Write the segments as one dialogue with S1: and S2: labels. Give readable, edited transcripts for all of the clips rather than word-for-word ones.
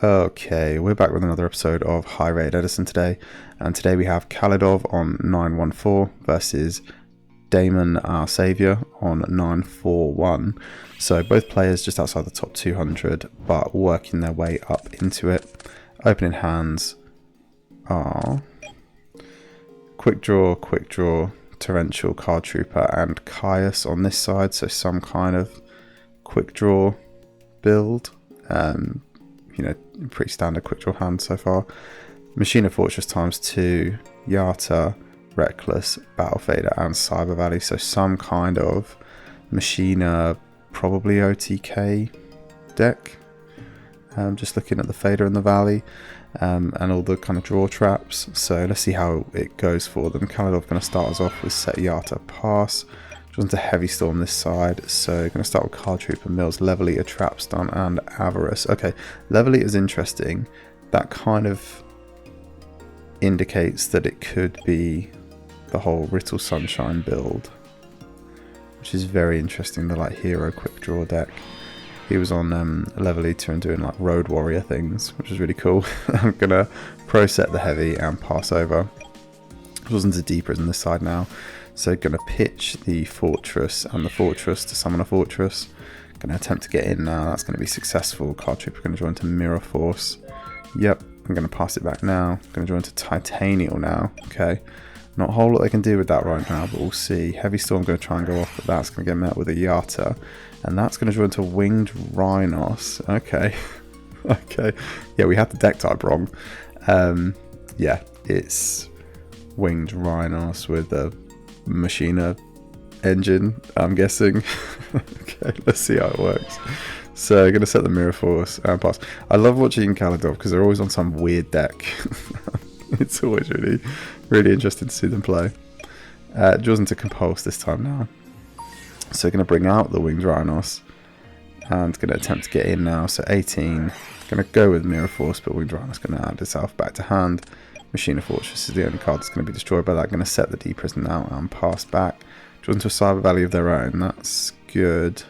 S1: Okay, we're back with another episode of High Rated Edison today, and today we have Khalidov on 914 versus Damon, our saviour, on 941. So both players just outside the top 200, but working their way up into it. Opening hands are Quickdraw, Torrential, Card Trooper, and Caius on this side. So some kind of Quickdraw build. Pretty standard Quickdraw hand so far. Machina Fortress ×2, Yata, Reckless, Battle Fader, and Cyber Valley. So some kind of Machina, probably OTK deck. Just looking at the Fader and the Valley, and all the kind of draw traps. So let's see how it goes for them. Khalidov going to start us off with Set Yata, pass. Draws into Heavy Storm this side, so going to start with Card Trooper, Mills, Level Eater, Trap Stun, and Avarice. Okay, Level Eater is interesting. That kind of indicates that it could be the whole Riddle Sunshine build, which is very interesting. The like hero quick draw deck. He was on Level Eater and doing like Road Warrior things, which is really cool. I'm gonna pro set the heavy and pass over. Draws into Deepers on this side now. So going to pitch the Fortress and the Fortress to summon a Fortress. Going to attempt to get in now. That's going to be successful. Card Trooper going to draw into Mirror Force. Yep, I'm going to pass it back now. Going to draw into Titanial now. Okay, not a whole lot they can do with that right now, but we'll see. Heavy Storm going to try and go off, but that's going to get met with a Yata. And that's going to draw into Winged Rhynos. Okay. Okay. Yeah, we had the deck type wrong. Yeah, it's Winged Rhynos with a Machina engine, I'm guessing. Okay, let's see how it works. So I'm going to set the Mirror Force and pass. I love watching Khalidov because they're always on some weird deck. It's always really interesting to see them play. Draws into Compulse this time now. So going to bring out the Winged Rhynos and going to attempt to get in now. So 18, going to go with Mirror Force, but Winged Rhynos going to add itself back to hand. Machina Fortress is the only card that's going to be destroyed by that. Going to set the Deep Prison now and pass back. Draws into a Cyber Valley of their own. That's good.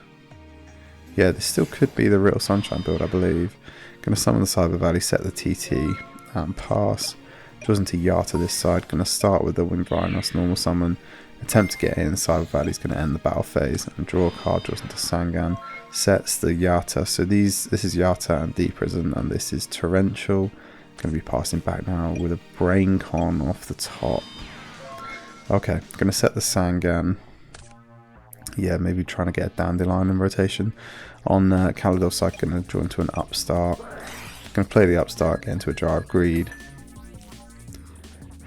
S1: Yeah, this still could be the Riddle Sunshine build, I believe. Going to summon the Cyber Valley, set the TT and pass. Draws into Yata this side. Going to start with the Winged Rhynos, normal summon. Attempt to get in. Cyber Valley is going to end the battle phase and draw a card. Draws into Sangan. Sets the Yata. So this is Yata and Deep Prison, and this is Torrential. Going to be passing back now with a Brain Con off the top. Okay, going to set the Sangan. Yeah, maybe trying to get a Dandelion in rotation. On Khalidov's side, going to draw into an Upstart. Going to play the Upstart, get into a Jar of Greed.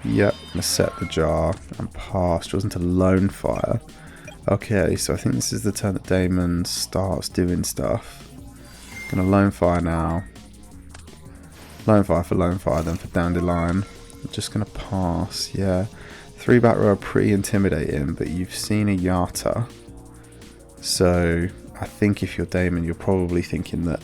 S1: Yep, going to set the Jar and pass. Draws into Lone Fire. Okay, so I think this is the turn that Damon starts doing stuff. Going to Lone Fire now. Lone Fire for Lone Fire, then for Dandelion. I'm just going to pass, yeah. 3 back row are pretty intimidating, but you've seen a Yata. So I think if you're Damon, you're probably thinking that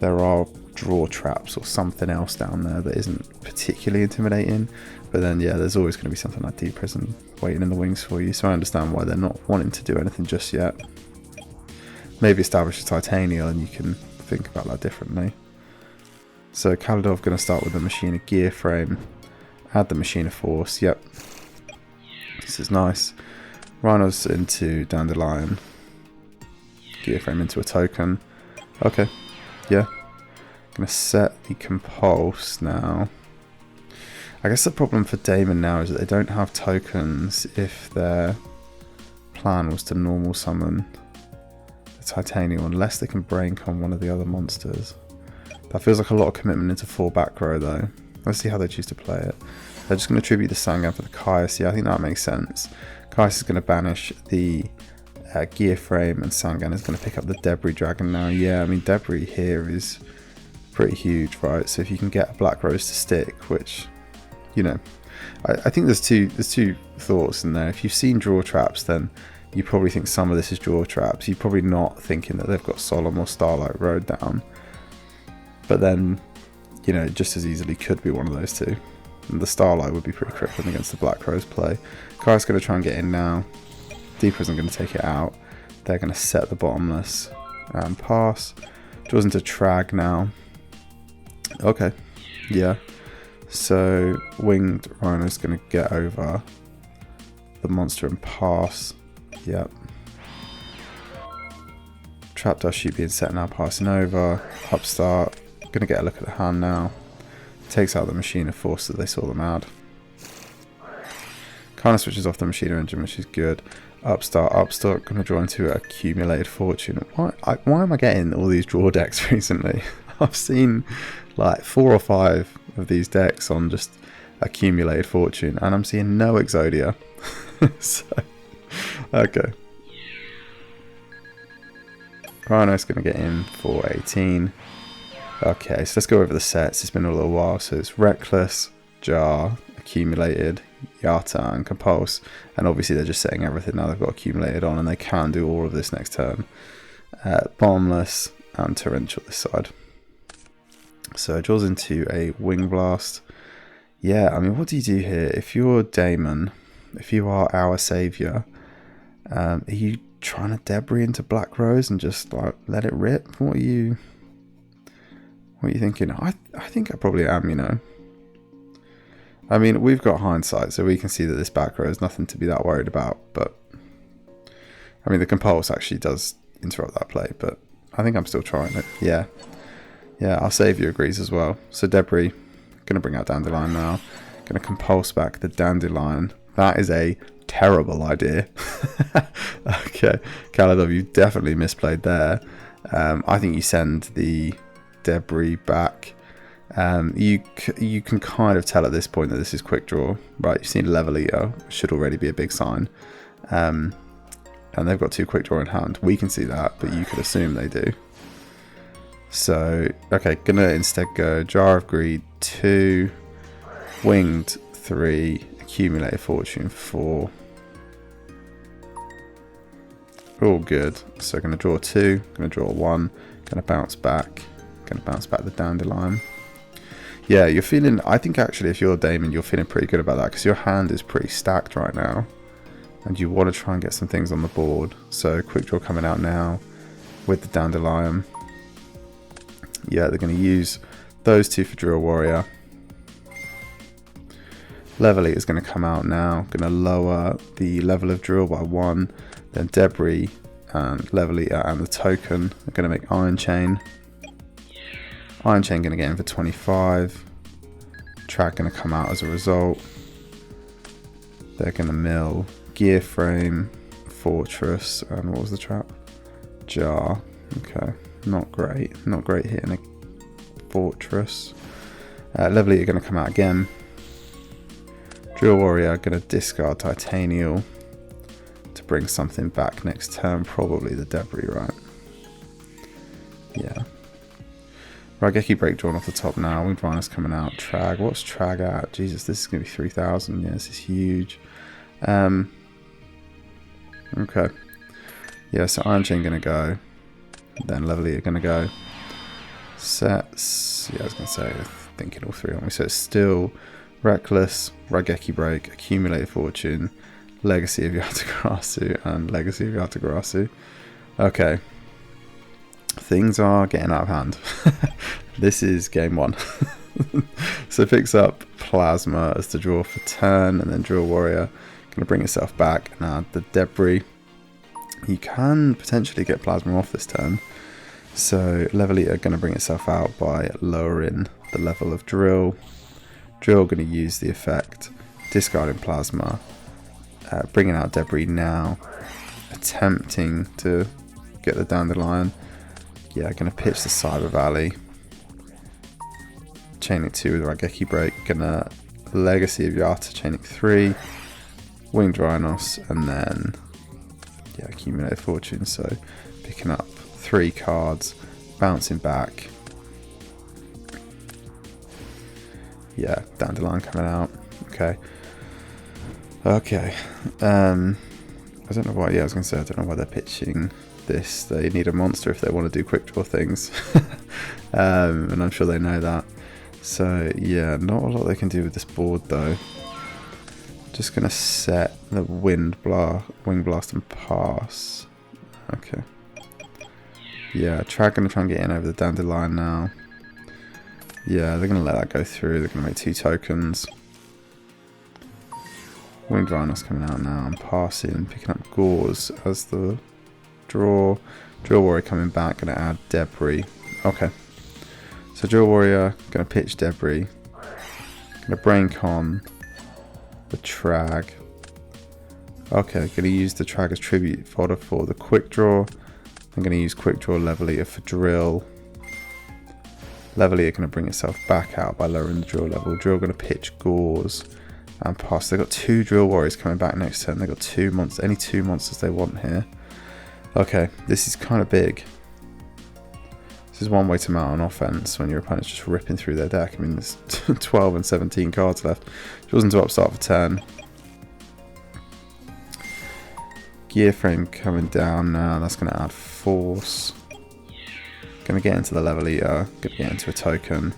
S1: there are draw traps or something else down there that isn't particularly intimidating. But then, yeah, there's always going to be something like Deep Prison waiting in the wings for you. So I understand why they're not wanting to do anything just yet. Maybe establish a Titanial and you can think about that differently. So Khalidov going to start with the Machina Gear Frame, add the Machina Force, yep, this is nice. Rhynos into Dandelion, Gear Frame into a token, okay, yeah. Going to set the Compulse now. I guess the problem for Damon now is that they don't have tokens if their plan was to normal summon the Titanium, unless they can Brain Con one of the other monsters. That feels like a lot of commitment into 4 back row though. Let's see how they choose to play it. They're just going to tribute the Sangan for the Caius. Yeah, I think that makes sense. Caius is going to banish the Gear Frame, and Sangan is going to pick up the Debris Dragon now. Yeah, I mean Debris here is pretty huge, right? So if you can get a Black Rose to stick, which, you know, I think there's two thoughts in there. If you've seen draw traps, then you probably think some of this is draw traps. You're probably not thinking that they've got Solemn or Starlight Road down. But then, you know, just as easily could be one of those two. And the Starlight would be pretty crippling against the Black Rose play. Kai's going to try and get in now. Deeper isn't going to take it out. They're going to set the Bottomless and pass. Draws into Trag now. Okay, yeah. So Winged Rhyno's going to get over the monster and pass. Yep. Trap Dust Shoot being set now, passing over. Upstart. Going to get a look at the hand now. Takes out the Machine of Force that they saw them add. Kind of switches off the Machine Engine, which is good. Upstart, going to draw into Accumulated Fortune. Why am I getting all these draw decks recently? I've seen like 4 or 5 of these decks on just Accumulated Fortune, and I'm seeing no Exodia. So, okay. Rhyno's going to get in for 18. Okay, so let's go over the sets. It's been a little while. So it's Reckless, Jar, Accumulated, Yata, and Compulse. And obviously they're just setting everything now. They've got Accumulated on, and they can do all of this next turn. Bombless and Torrential this side. So it draws into a Wing Blast. Yeah, I mean, what do you do here? If you're Daemon, if you are our saviour, are you trying to debris into Black Rose and just like let it rip? What are you thinking? I think I probably am, you know. I mean, we've got hindsight, so we can see that this back row is nothing to be that worried about, but I mean, the Compulse actually does interrupt that play, but I think I'm still trying it. Yeah, our saviour agrees as well. So Debris, gonna bring out Dandelion now. Gonna Compulse back the Dandelion. That is a terrible idea. Okay, Kaladov, you definitely misplayed there. I think you send the Debris back. You can kind of tell at this point that this is Quickdraw, right? You've seen Level Eater, should already be a big sign. And they've got 2 Quickdraw in hand. We can see that, but you could assume they do. So, okay, gonna instead go Jar of Greed 2, Winged 3, Accumulated Fortune 4. All good. So gonna draw 2, gonna draw 1, gonna bounce back the Dandelion. Yeah, you're feeling, I think actually if you're Daemon, you're feeling pretty good about that because your hand is pretty stacked right now. And you want to try and get some things on the board. So Quickdraw coming out now with the Dandelion. Yeah, they're going to use those 2 for Drill Warrior. Level Eater is going to come out now. Going to lower the level of Drill by 1. Then Debris and Level Eater and the token are going to make Iron Chain. Iron Chain going to get in for 25. Track going to come out as a result. They're going to mill Gear Frame, Fortress, and what was the trap? Jar. Okay, not great hitting a Fortress. Level Eater going to come out again. Drill Warrior going to discard Titanial to bring something back next turn, probably the Debris, right? Yeah. Raigeki Break drawn off the top now. Winged Rhynos coming out. Trag. What's Trag at? Jesus, this is going to be 3,000. Yeah, this is huge. Okay. Yeah, so Iron Chain going to go. Then Level Eater going to go. Sets. Yeah, I was going to say, thinking all 3 on me. So it's still Reckless, Raigeki Break, Accumulated Fortune, Legacy of Yatagarasu, and Legacy of Yatagarasu. Okay. Things are getting out of hand. This is game 1. So it picks up Plasma as the draw for turn, and then Drill Warrior going to bring itself back and add the Debris. You can potentially get Plasma off this turn. So Level Eater going to bring itself out by lowering the level of Drill. Drill going to use the effect, discarding Plasma, bringing out Debris now, attempting to get the Dandelion. Yeah, going to pitch the Cyber Valley. Chaining 2 with Raigeki Break. Gonna Legacy of Yata, chaining 3. Winged Rhynos, and then yeah, Accumulated Fortune. So picking up 3 cards, bouncing back. Yeah, Dandelion coming out. Okay. I don't know why. Yeah, I was gonna say I don't know why they're pitching this. They need a monster if they want to do quick draw things. And I'm sure they know that. So yeah, not a lot they can do with this board though. Just gonna set the Wing Blast and pass. Okay. Yeah, Trag gonna try and get in over the Dandelion now. Yeah, they're going to let that go through. They're going to make 2 tokens. Winged Rhynos coming out now. I'm passing, picking up Gauze as the draw. Drill Warrior coming back, going to add Debris. Okay. So Drill Warrior, going to pitch Debris. Going to Brain Con the Trag. Okay, going to use the Trag as tribute fodder for the Quickdraw. I'm going to use Quickdraw Level Eater for Drill. Level Eater going to bring itself back out by lowering the Drill level. Drill going to pitch Gauze and pass. They've got 2 Drill Warriors coming back next turn. They've got 2 monsters, any 2 monsters they want here. Okay, this is kind of big. This is one way to mount an offense when your opponent's just ripping through their deck. I mean, there's 12 and 17 cards left. Draws into upstart for 10. Gear Frame coming down now. That's going to add Force. Going to get into the Level Eater. Going to get into a token.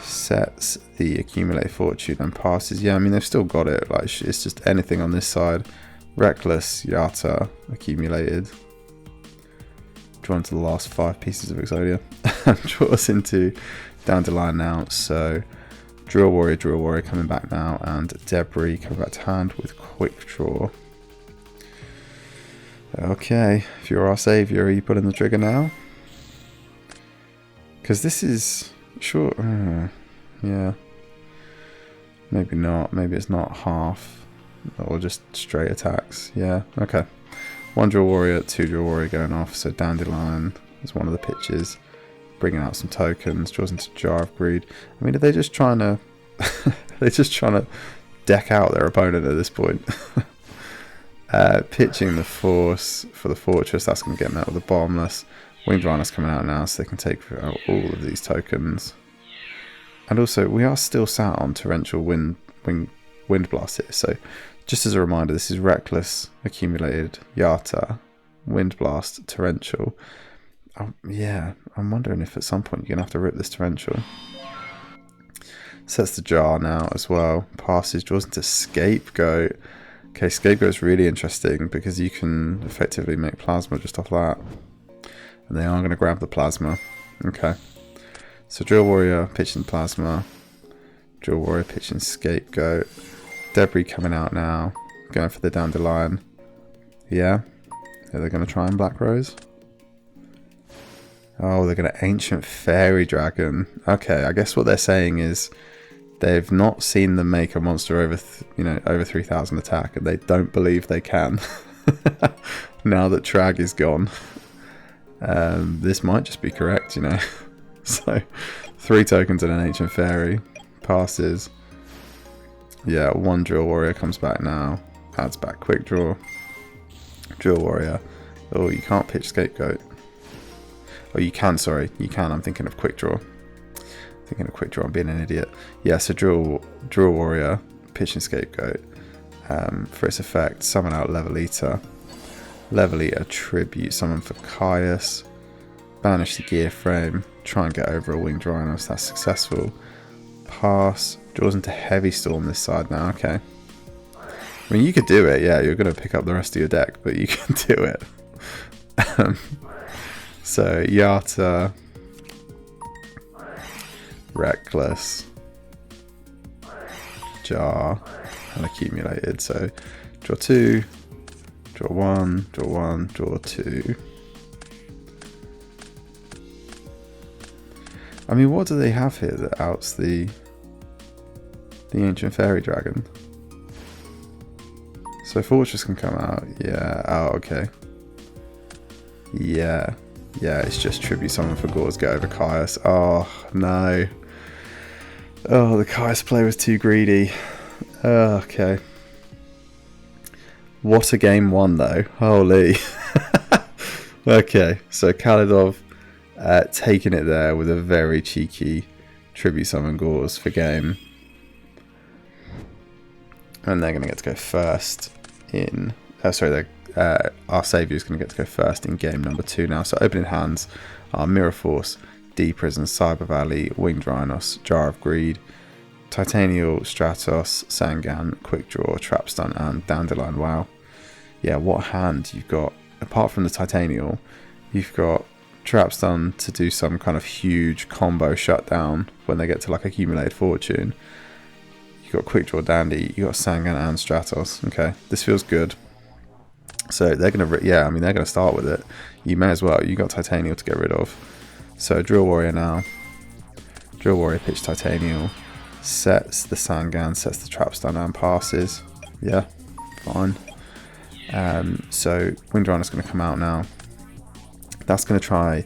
S1: Sets the Accumulate Fortune and passes. Yeah, I mean, they've still got it. Like, it's just anything on this side. Reckless, Yata, Accumulated. Draw into the last 5 pieces of Exodia. Draw us into Dandelion now. So, Drill Warrior coming back now. And Debris coming back to hand with Quickdraw. Okay, if you're our saviour, are you pulling the trigger now? Because this is... Sure, yeah. Maybe not. Maybe it's not half. Or just straight attacks. Yeah, okay. 1 Drill Warrior, 2 Drill Warrior going off. So Dandelion is one of the pitches. Bringing out some tokens. Draws into Jar of Greed. I mean, are they just trying to... they're just trying to deck out their opponent at this point. Pitching the Force for the Fortress. That's going to get met with a Bottomless. Winged Rhynos coming out now, so they can take out all of these tokens. And also, we are still sat on Torrential Wind Blast here. So, just as a reminder, this is Reckless, Accumulated, Yata, Wind Blast, Torrential. Yeah, I'm wondering if at some point you're going to have to rip this Torrential. Sets the Jar now as well. Passes, draws into Scapegoat. Okay, Scapegoat's really interesting because you can effectively make Plasma just off that. And they are going to grab the Plasma. Okay. So Drill Warrior pitching Plasma. Drill Warrior pitching Scapegoat. Debris coming out now. Going for the Dandelion. Yeah. They're going to try and Black Rose. Oh, they're going to Ancient Fairy Dragon. Okay, I guess what they're saying is they've not seen them make a monster over, over 3,000 attack, and they don't believe they can. Now that Trag is gone, this might just be correct, So, 3 tokens and an Ancient Fairy passes. Yeah, 1 Drill Warrior comes back now. Adds back Quickdraw. Drill Warrior. Oh, you can't pitch Scapegoat. Oh, you can. Sorry, you can. I'm thinking of Quickdraw. Thinking of Quickdraw, I'm being an idiot. Yeah, so Drill Warrior, pitching Scapegoat. For its effect, summon out Level Eater. Level Eater, tribute, summon for Caius. Banish the Gear Frame. Try and get over a Winged Rhynos. That's successful. Pass. Draws into Heavy Storm this side now. Okay. I mean, you could do it. Yeah, you're going to pick up the rest of your deck, but you can do it. So, Yata. Reckless, Jar, and Accumulated. So draw 2, draw 1, draw 1, draw 2. I mean, what do they have here that outs the Ancient Fairy Dragon? So Fortress can come out. Yeah. Oh, okay. Yeah. Yeah, it's just tribute summon for Gauze, get over Caius. Oh, no. Oh, the Caius play was too greedy. Okay. What a game 1, though. Holy. Okay, so Khalidov taking it there with a very cheeky tribute summon Gauze for game. And they're going to get to go first in... our saviour is going to get to go first in game number 2 now. So opening hands are Mirror Force, D Prison, Cyber Valley, Winged Rhynos, Jar of Greed, Titanial, Stratos, Sangan, Quickdraw, Trapstun, and Dandelion. Wow. Yeah, what hand you've got. Apart from the Titanial, you've got Trap Stun to do some kind of huge combo shutdown when they get to like accumulated fortune. You got Quickdraw Dandy, you got Sangan and Stratos. Okay, this feels good. So they're gonna, yeah, I mean they're gonna start with it. You may as well. You got Titanial to get rid of. So Drill Warrior now. Drill Warrior pitch Titanial, sets the Sangan, sets the Trap Stun and passes. Yeah, fine. So Winged Rhino's gonna come out now. That's going to try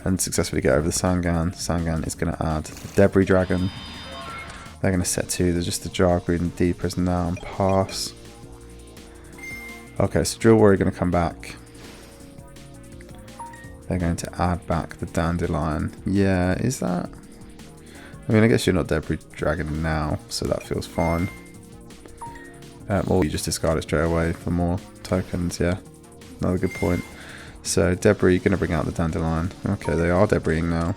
S1: and successfully get over the Sangan. Sangan is going to add the Debris Dragon. They're going to set 2. There's just the Jargreed and D Prison now and pass. Okay, so Drill Warrior going to come back. They're going to add back the Dandelion. Yeah, is that? I mean, I guess you're not Debris Dragon now, so that feels fine. Or you just discard it straight away for more tokens, yeah. Another good point. So Debris, going to bring out the Dandelion. Okay, they are Debrising now.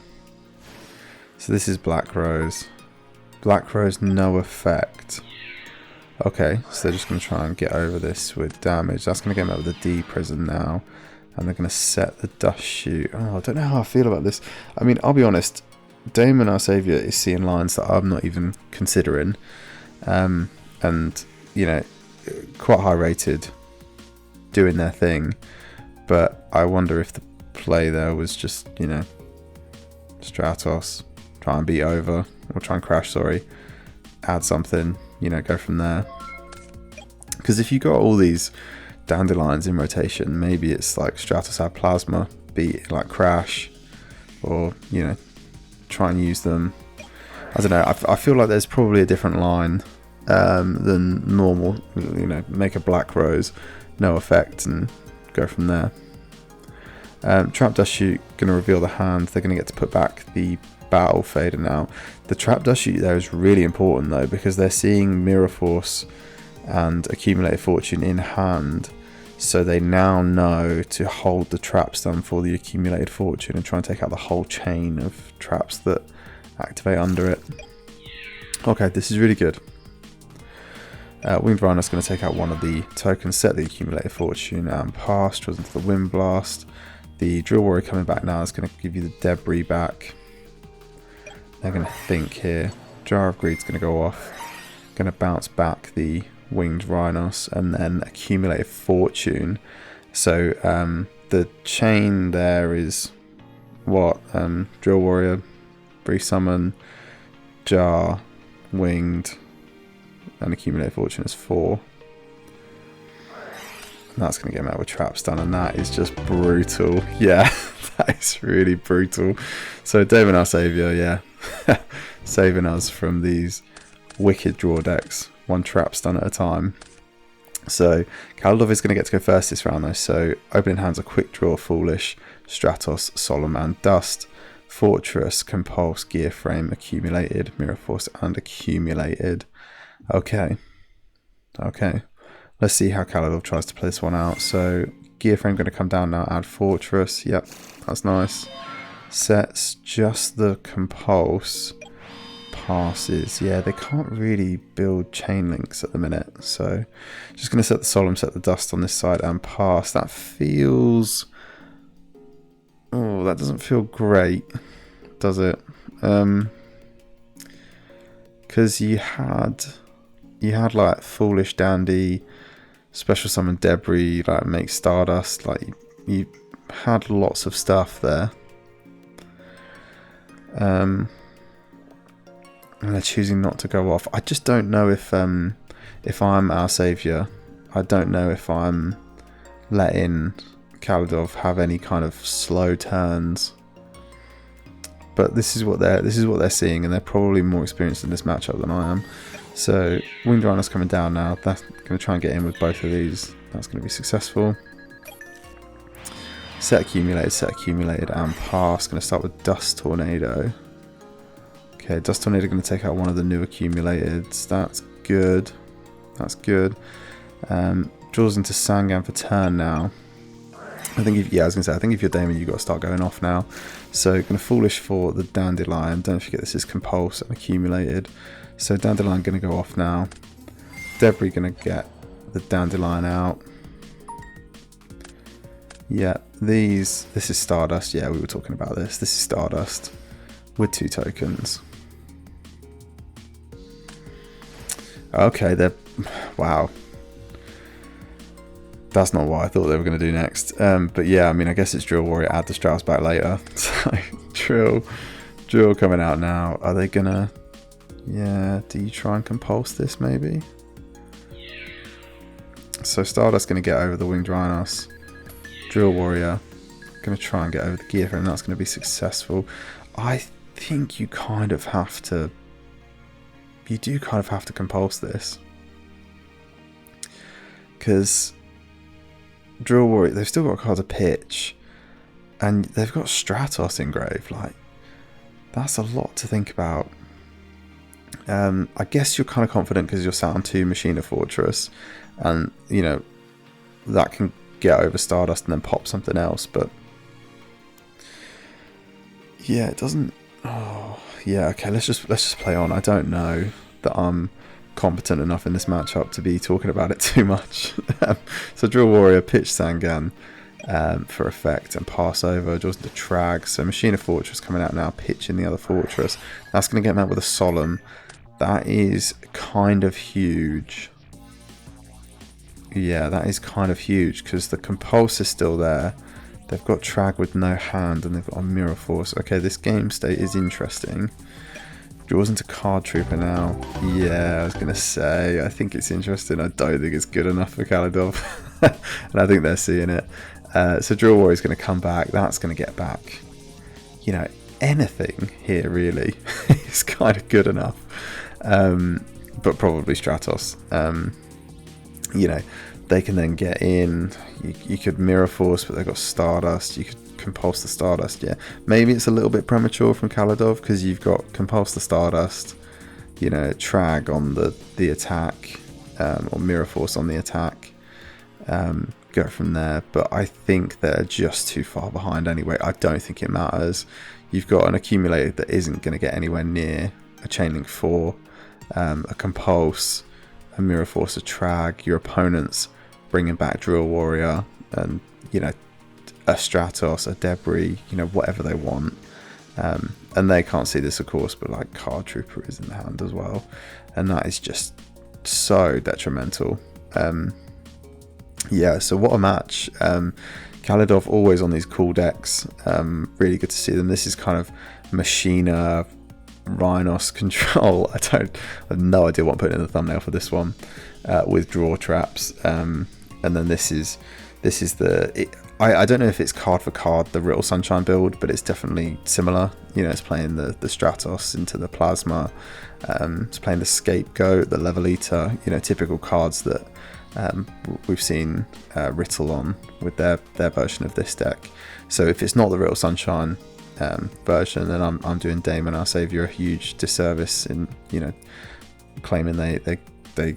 S1: So this is Black Rose. Black Rose, no effect. Okay, so they're just going to try and get over this with damage. That's going to get them out with the D Prison now. And they're going to set the Dust Shoot. Oh, I don't know how I feel about this. I mean, I'll be honest. Damon, our saviour, is seeing lines that I'm not even considering. And, you know, quite high rated, doing their thing. But I wonder if the play there was just, you know, Stratos, try and beat over, or try and crash, sorry, add something, you know, go from there. Because if you got all these Dandelions in rotation, maybe it's like Stratos add Plasma, beat like crash, or, you know, try and use them. I don't know, I feel like there's probably a different line than normal, you know, make a Black Rose, no effect, and go from there. Trap Dust Shoot going to reveal the hand. They're going to get to put back the Battle Fader now. The Trap Dust Shoot there is really important though, because they're seeing Mirror Force and Accumulated Fortune in hand, so they now know to hold the Trap Stun for the Accumulated Fortune and try and take out the whole chain of traps that activate under it. Okay, this is really good. Winged Rhino's going to take out one of the tokens, set the Accumulated Fortune and pass, draws into the Wind Blast. The Drill Warrior coming back now is going to give you the Debris back. They're going to think here. Jar of Greed's going to go off. Going to bounce back the Winged Rhinos and then Accumulated Fortune. So the chain there is what? Drill Warrior, Brief Summon, Jar, Winged, and Accumulated Fortune is 4. And that's going to get him out with Trap Stun, and that is just brutal. Yeah, that is really brutal. So Damon, our saviour, yeah, saving us from these wicked draw decks, one Trap Stun at a time. So Kaladov is going to get to go first this round though. So opening hands are Quickdraw, Foolish, Stratos, Solemn and Dust, Fortress, Compulse, Gear Frame, Accumulated, Mirror Force and Accumulated. Okay. Let's see how Kaladov tries to play this one out. So Gear Frame going to come down now, add Fortress. Yep, that's nice. Sets just the Compulse. Passes. Yeah, they can't really build chain links at the minute. So just going to set the Solemn, set the Dust on this side and pass. That feels... Oh, that doesn't feel great, does it? Because you had like Foolish Dandy, Special Summon Debris, like make Stardust, like you had lots of stuff there. And they're choosing not to go off. I just don't know if I'm our saviour. I don't know if I'm letting Kaladov have any kind of slow turns. But this is what they're seeing, and they're probably more experienced in this matchup than I am. So Winged Rhino's coming down now. That's going to try and get in with both of these. That's going to be successful. Set accumulated, and pass. Going to start with Dust Tornado. Okay, Dust Tornado going to take out one of the new accumulateds. That's good. That's good. Draws into Sangan for turn now. I think if you're Damon, you've got to start going off now. So going to Foolish for the Dandelion. Don't forget this is Compulse and Accumulated. So Dandelion going to go off now. Debris going to get the Dandelion out. Yeah, this is Stardust. Yeah, we were talking about this. This is Stardust with 2 tokens. Okay, wow. That's not what I thought they were going to do next. But yeah, I mean, I guess it's Drill Warrior, add the Strauss back later. So, Drill coming out now. Are they going to... Yeah, do you try and compulse this maybe? So Stardust going to get over the Winged Rhynos. Drill Warrior going to try and get over the Gear Frame. That's going to be successful. I think you kind of have to... You do kind of have to compulse this. Because Drill Warrior, they've still got a card to pitch. And they've got Stratos engraved. Like, that's a lot to think about. I guess you're kind of confident because you're sat on 2 Machina Fortress. And, you know, that can get over Stardust and then pop something else. But, yeah, it doesn't... Oh, yeah, okay, let's just play on. I don't know that I'm competent enough in this matchup to be talking about it too much. So Drill Warrior, pitch Sangan for effect and pass over, draws into Trag. So Machina Fortress coming out now, pitching the other Fortress. That's going to get him out with a Solemn. That is kind of huge. Yeah, that is kind of huge because the Compulse is still there. They've got Trag with no hand and they've got a Mirror Force. Okay, this game state is interesting. Draws into Card Trooper now. Yeah, I was going to say, I think it's interesting. I don't think it's good enough for Khalidov. And I think they're seeing it. So Drill Warrior is going to come back. That's going to get back, you know, anything here really is kind of good enough. But probably Stratos. You know, they can then get in. You could Mirror Force, but they've got Stardust. You could Compulse the Stardust. Yeah, maybe it's a little bit premature from Khalidov because you've got Compulse the Stardust, you know, Trag on the attack, or Mirror Force on the attack. Go from there. But I think they're just too far behind anyway. I don't think it matters. You've got an accumulator that isn't going to get anywhere near a Chainlink 4, a Compulse, a Mirror Force, a Trag. Your opponent's bringing back Drill Warrior and, you know, a Stratos, a Debris, you know, whatever they want. And they can't see this, of course, but like Card Trooper is in the hand as well. And that is just so detrimental. Yeah, so what a match. Khalidov always on these cool decks. Really good to see them. This is kind of Machina, Rhynos control. I have no idea what I'm putting in the thumbnail for this one. With draw traps. And then this is the... I don't know if it's card for card, the Riddle Sunshine build, but it's definitely similar. You know, it's playing the Stratos into the Plasma. It's playing the Scapegoat, the Level Eater, you know, typical cards that we've seen Riddle on with their version of this deck. So if it's not the Riddle Sunshine version, then I'm doing Damon Our Savior a huge disservice in, you know, claiming they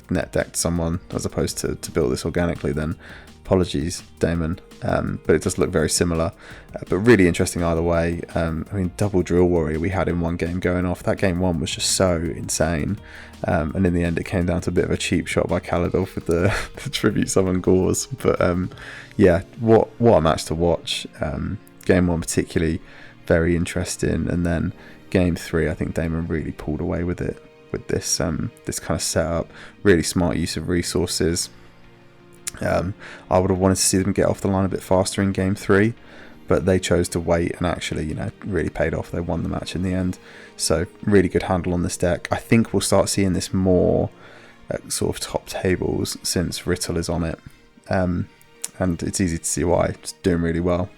S1: net decked someone as opposed to build this organically. Then apologies, Damon. But it does look very similar. But really interesting either way. I mean, double Drill Warrior we had in one game going off. That game one was just so insane. And in the end, it came down to a bit of a cheap shot by Khalidov with the tribute summon Gauze. But yeah, what a match to watch. Game one particularly very interesting. And then game 3, I think Damon really pulled away with it. With this this kind of setup, really smart use of resources. I would have wanted to see them get off the line a bit faster in game 3, but they chose to wait and actually, you know, really paid off. They won the match in the end. So really good handle on this deck. I think we'll start seeing this more at sort of top tables since Riddle is on it, and it's easy to see why. It's doing really well.